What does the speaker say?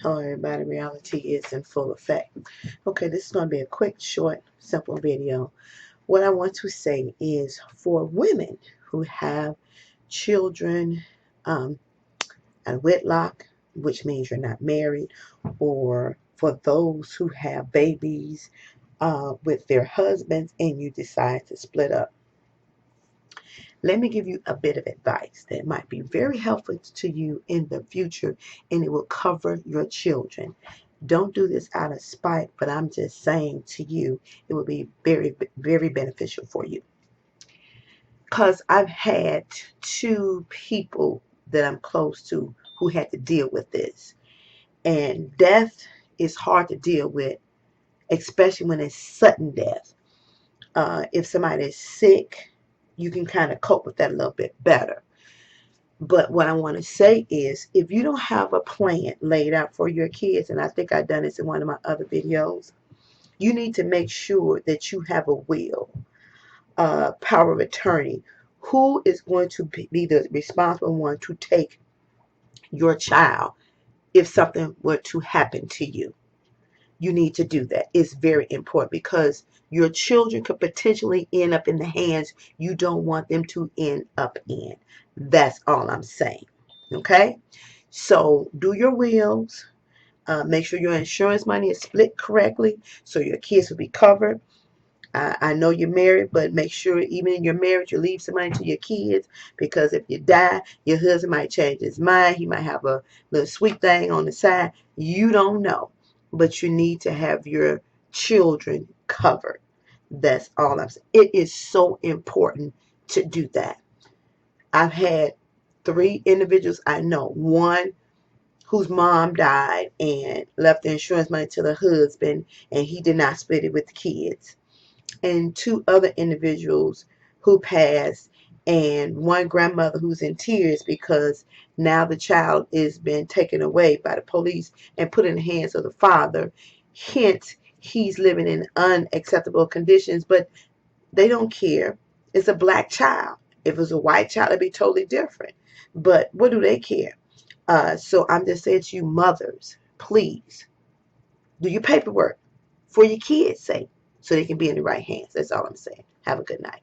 Hello everybody, reality is in full effect. Okay, this is going to be a quick, short, simple video. What I want to say is for women who have children at wedlock, which means you're not married, or for those who have babies with their husbands and you decide to split up. Let me give you a bit of advice that might be very helpful to you in the future, and it will cover your children. Don't do this out of spite, but I'm just saying to you, it will be very, very beneficial for you. Because I've had two people that I'm close to who had to deal with this. And death is hard to deal with, especially when it's sudden death. If somebody is sick, you can kind of cope with that a little bit better. But what I want to say is, if you don't have a plan laid out for your kids, and I think I've done this in one of my other videos, you need to make sure that you have a will, power of attorney. Who is going to be the responsible one to take your child if something were to happen to you? You need to do that. It's very important because your children could potentially end up in the hands you don't want them to end up in. That's all I'm saying. Okay? So do your wills. Make sure your insurance money is split correctly so your kids will be covered. I know you're married, but make sure even in your marriage you leave some money to your kids, because if you die, your husband might change his mind. He might have a little sweet thing on the side. You don't know, but you need to have your children covered. That's all I'm saying. It is so important to do that. I've had three individuals I know. One whose mom died and left the insurance money to the husband, and he did not split it with the kids, and two other individuals who passed, and one grandmother who's in tears because now the child is been taken away by the police and put in the hands of the father. Hence, he's living in unacceptable conditions, but they don't care. It's a black child. If it was a white child, it'd be totally different. But what do they care? So I'm just saying to you, mothers, please do your paperwork for your kids' sake so they can be in the right hands. That's all I'm saying. Have a good night.